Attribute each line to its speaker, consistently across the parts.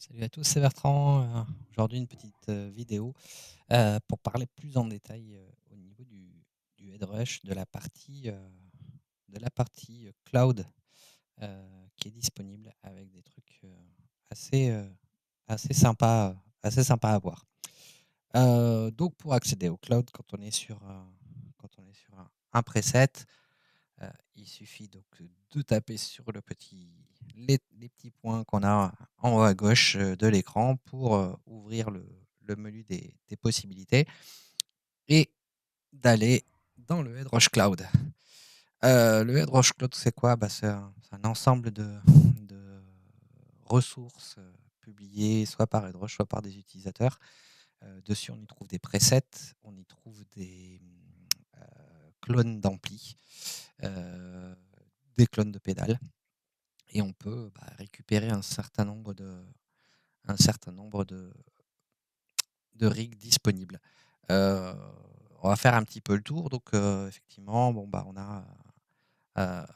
Speaker 1: Salut à tous, c'est Bertrand. Aujourd'hui, une petite vidéo pour parler plus en détail au niveau du headrush, de la partie cloud qui est disponible avec des trucs assez, euh, assez sympas à voir. Donc, pour accéder au cloud, quand on est sur un preset, il suffit donc de taper sur les petits points qu'on a en haut à gauche de l'écran pour ouvrir le menu des possibilités et d'aller dans le HeadRush Cloud. Le HeadRush Cloud, c'est quoi? C'est un ensemble de ressources publiées soit par HeadRush, soit par des utilisateurs. Dessus, on y trouve des presets, on y trouve des clones d'ampli, euh, des clones de pédales. Et on peut récupérer un certain nombre de rigs disponibles. Euh, on va faire un petit peu le tour. Donc, effectivement, on a euh,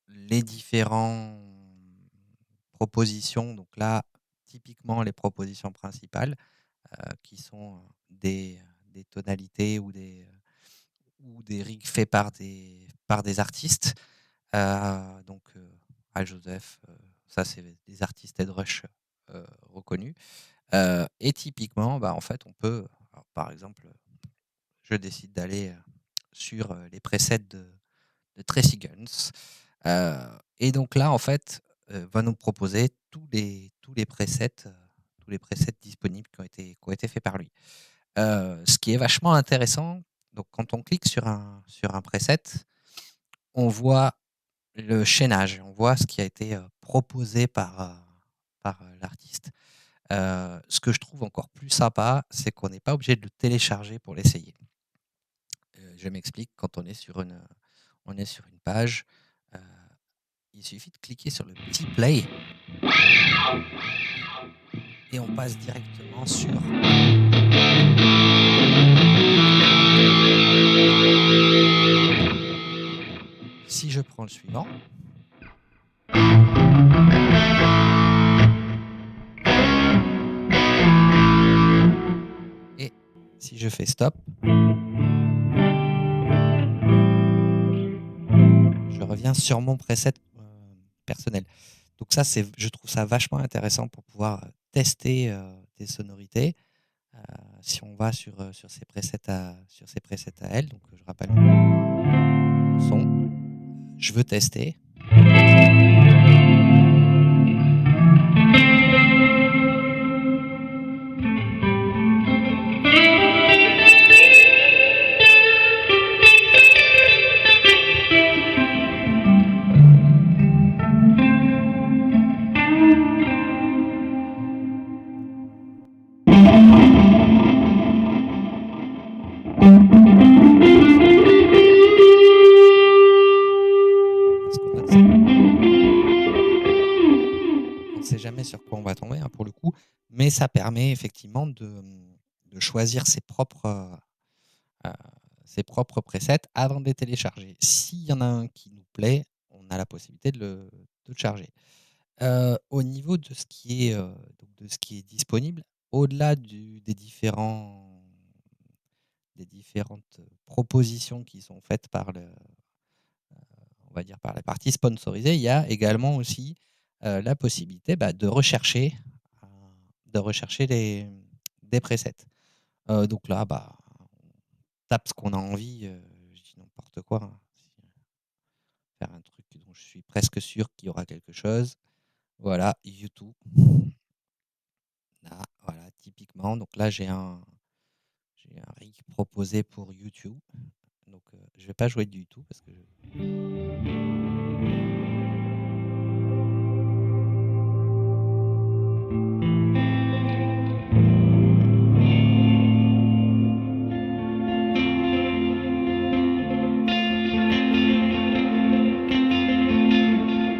Speaker 1: les différentes propositions. Donc là, typiquement, les propositions principales qui sont des tonalités ou des rigs faits par des artistes. Donc, Al Joseph, ça, c'est des artistes headrush reconnus. Et typiquement, en fait, on peut, alors, par exemple, je décide d'aller sur les presets de Tracy Guns. Et donc là, en fait, va nous proposer tous les presets disponibles qui ont été faits par lui. Ce qui est vachement intéressant, donc quand on clique sur un preset, on voit le chaînage, on voit ce qui a été proposé par l'artiste. Ce que je trouve encore plus sympa, c'est qu'on n'est pas obligé de le télécharger pour l'essayer. Je m'explique, quand on est sur une page, euh, il suffit de cliquer sur le petit play et on passe directement sur. Si je prends le suivant, et si je fais stop, je reviens sur mon preset personnel. Donc ça, je trouve ça vachement intéressant pour pouvoir tester des sonorités. Si on va sur ces presets à elle, donc je rappelle mon son, je veux tester. Parce qu'on ne sait jamais sur quoi on va tomber, pour le coup, mais ça permet effectivement de choisir ses propres presets avant de les télécharger. S'il y en a un qui nous plaît, on a la possibilité de le charger. Au niveau de ce qui est disponible, au-delà des différentes propositions qui sont faites on va dire par la partie sponsorisée, il y a également aussi la possibilité euh, de rechercher des presets. Donc là, on tape ce qu'on a envie, je dis n'importe quoi, hein. Faire un truc dont je suis presque sûr qu'il y aura quelque chose. Voilà, YouTube. Là, voilà, typiquement. Donc là, j'ai un rig proposé pour YouTube. Donc, je vais pas jouer du tout parce que je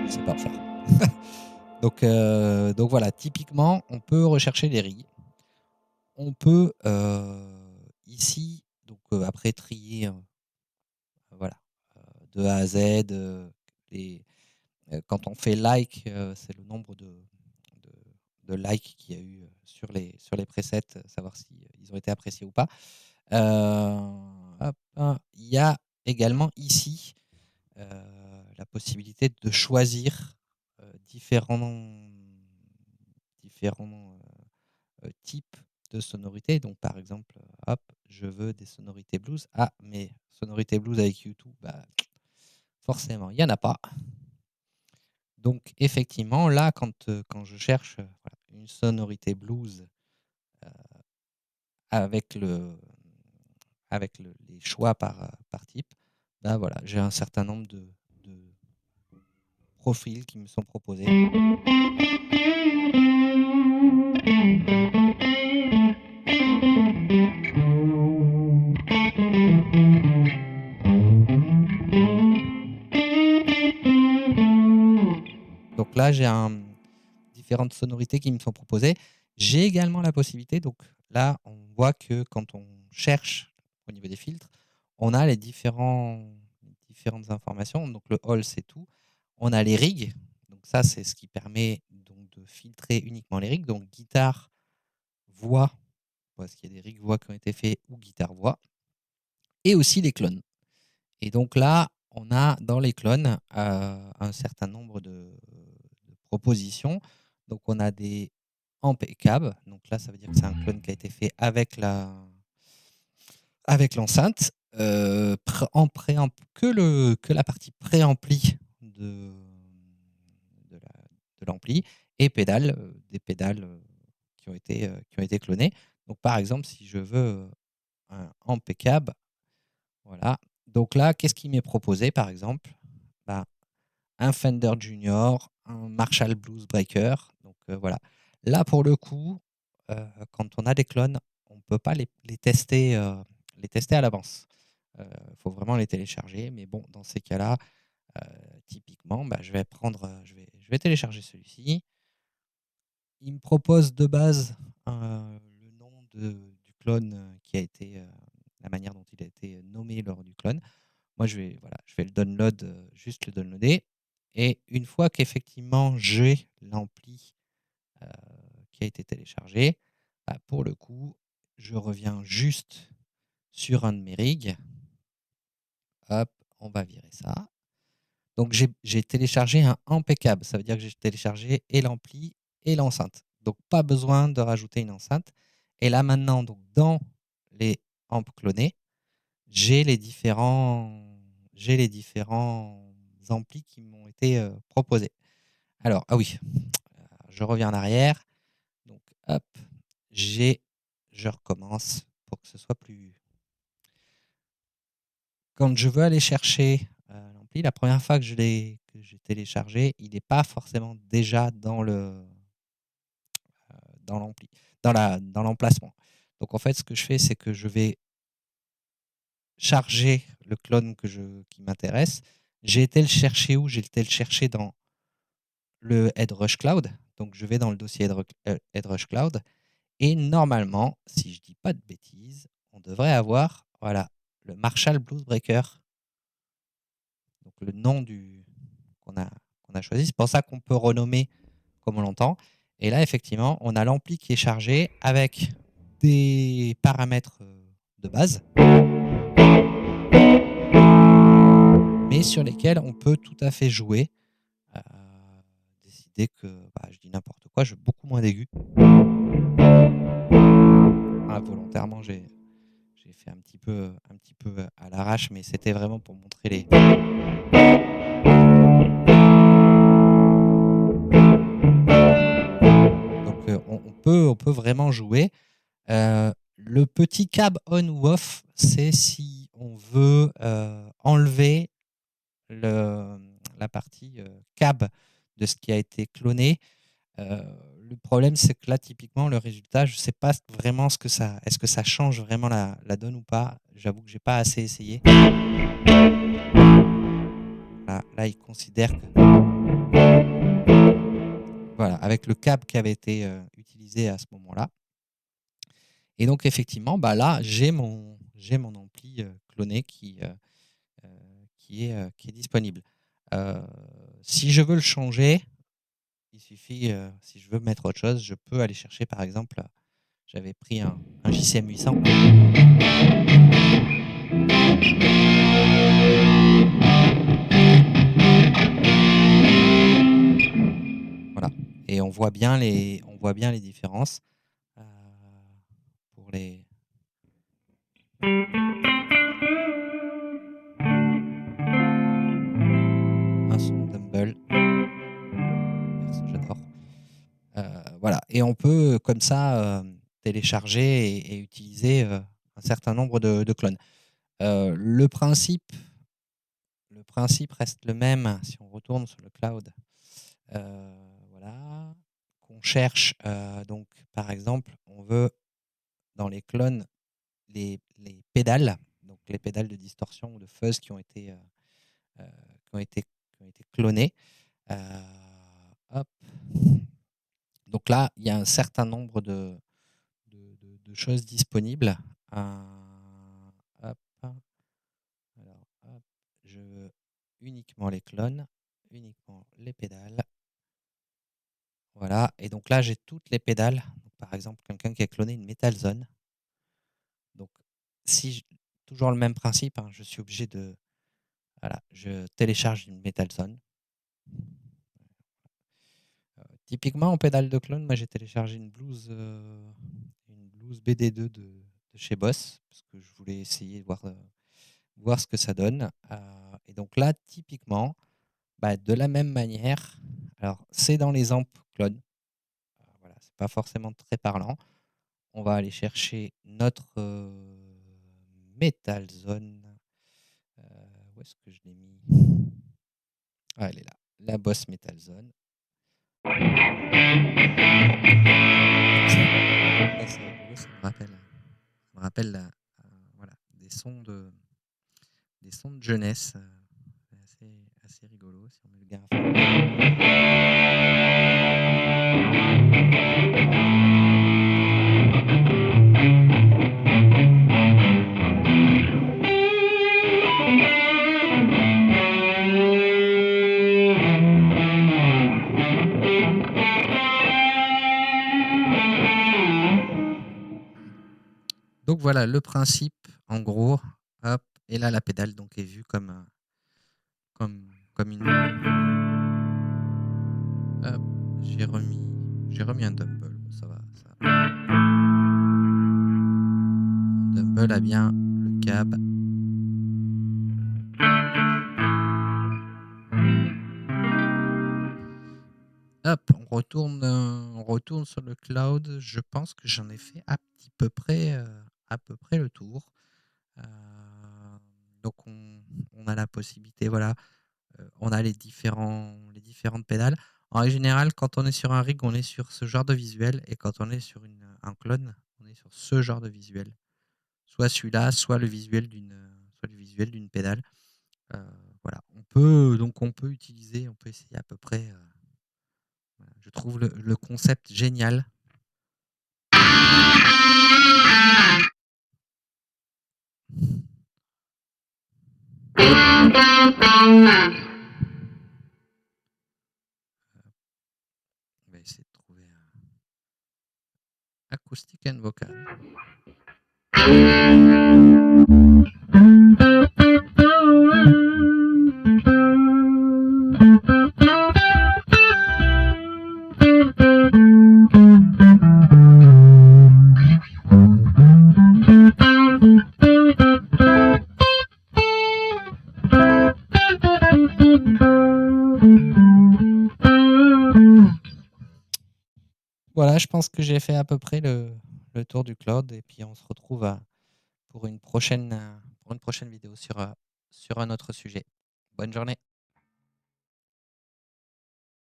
Speaker 1: sais pas faire. Donc voilà, typiquement, on peut rechercher les rigs. On peut ici, donc après trier, voilà, de A à Z. Quand on fait like, c'est le nombre de likes qu'il y a eu sur les presets, savoir si ils ont été appréciés ou pas. Hop, hein, il y a également ici la possibilité de choisir différents types de sonorités. Donc, par exemple, hop, je veux des sonorités blues. Ah, mais sonorités blues avec YouTube, bah, forcément, il n'y en a pas. Donc, effectivement, là, quand je cherche voilà, une sonorité blues euh, avec les choix par type, bah voilà, j'ai un certain nombre de profils qui me sont proposés. Donc là, j'ai différentes sonorités qui me sont proposées. J'ai également la possibilité, donc là, on voit que quand on cherche au niveau des filtres, on a les différentes informations. Donc le all, c'est tout. On a les rigs. Donc ça, c'est ce qui permet donc de filtrer uniquement les rigs. Donc guitare, voix, parce qu'il y a des rigs voix qui ont été faits, ou guitare voix. Et aussi les clones. Et donc là, on a dans les clones un certain nombre de propositions. Donc on a des Ampcab. Donc là, ça veut dire que c'est un clone qui a été fait avec l'enceinte. En préamp que la partie préampli de l'ampli et pédales, des pédales qui ont été clonées. Donc par exemple, si je veux un Ampcab, voilà. Donc là, qu'est-ce qui m'est proposé par exemple? Bah, un Fender Junior, un Marshall Blues Breaker. Donc voilà. Là, pour le coup, quand on a des clones, on ne peut pas les tester à l'avance. Il faut vraiment les télécharger. Mais bon, dans ces cas-là, typiquement, bah, je vais télécharger celui-ci. Il me propose de base le nom du clone qui a été, la manière dont il a été nommé lors du clone. Moi, je vais le download, juste le downloader. Et une fois qu'effectivement j'ai l'ampli qui a été téléchargé, bah, pour le coup, je reviens juste sur un de mes rigs. Hop, on va virer ça. Donc, j'ai téléchargé un impeccable. Ça veut dire que j'ai téléchargé et l'ampli et l'enceinte. Donc, pas besoin de rajouter une enceinte. Et là, maintenant, donc, dans les amps clonés, j'ai les différents amplis qui m'ont été proposés. Alors, ah oui, je reviens en arrière. Donc, hop, je recommence pour que ce soit plus. Quand je veux aller chercher l'ampli, la première fois que j'ai téléchargé, il n'est pas forcément déjà dans l'ampli, dans l'emplacement. Donc, en fait, ce que je fais, c'est que je vais charger le clone qui m'intéresse. J'ai été le chercher où? J'ai été le chercher dans le HeadRush Cloud. Donc, je vais dans le dossier HeadRush Cloud. Et normalement, si je dis pas de bêtises, on devrait avoir voilà, le Marshall Blues Breaker. Donc, le nom qu'on a choisi. C'est pour ça qu'on peut renommer comme on l'entend. Et là, effectivement, on a l'ampli qui est chargé avec des paramètres de base, mais sur lesquels on peut tout à fait jouer. Décider que je dis n'importe quoi, je veux beaucoup moins d'aigus. Volontairement, j'ai fait un petit peu à l'arrache, mais c'était vraiment pour montrer les. Donc on peut vraiment jouer. Le petit cab on ou off, c'est si on veut enlever la partie cab de ce qui a été cloné. Le problème, c'est que là, typiquement, le résultat, je ne sais pas vraiment est-ce que ça change vraiment la donne ou pas. J'avoue que j'ai pas assez essayé. Là, il considère que voilà, avec le câble qui avait été utilisé à ce moment-là. Et donc, effectivement, là, j'ai mon ampli cloné qui est disponible. Si je veux le changer, il suffit, si je veux mettre autre chose, je peux aller chercher par exemple, j'avais pris un JCM 800. Voilà, et on voit bien les différences, pour les un son Dumble. Perso, j'adore. Voilà, et on peut comme ça, télécharger et utiliser, un certain nombre de clones. Le principe reste le même si on retourne sur le cloud. Voilà, qu'on cherche, donc par exemple, on veut dans les clones les pédales, donc les pédales de distorsion ou de fuzz qui ont été, qui ont été, qui ont été clonées. Hop. Donc là, il y a un certain nombre de choses disponibles. Hop. Alors, hop, je veux uniquement les clones, uniquement les pédales. Voilà, et donc là, j'ai toutes les pédales. Donc, par exemple, quelqu'un qui a cloné une Metal Zone. Donc, toujours le même principe, hein, je suis obligé de... Voilà, je télécharge une Metal Zone. Typiquement, en pédale de clone, moi j'ai téléchargé une Blues BD2 de chez Boss, parce que je voulais essayer de voir ce que ça donne. Et donc là, typiquement, de la même manière, alors c'est dans les ampes clones, voilà, c'est pas forcément très parlant. On va aller chercher notre Metal Zone. Où est-ce que je l'ai mis? Ah, elle est là, la Boss Metal Zone. Ça, c'est rigolo, ça me rappelle voilà, des sons de jeunesse. Assez rigolo si on met le gain à Donc voilà le principe en gros. Hop, et là la pédale donc est vue comme une. Hop, j'ai remis un dumble. Bon, ça va. Mon dumble a bien le cab. Hop, on retourne sur le cloud. Je pense que j'en ai fait à peu près le tour. Donc on a la possibilité, voilà, on a les différentes pédales. En règle générale, quand on est sur un rig, on est sur ce genre de visuel, et quand on est sur un clone, on est sur ce genre de visuel. Soit celui-là, soit le visuel d'une pédale. Voilà, on peut essayer à peu près. Je trouve le concept génial. On va essayer de trouver un acoustique and vocal. Voilà, je pense que j'ai fait à peu près le tour du cloud, et puis on se retrouve pour une prochaine vidéo sur un autre sujet. Bonne journée.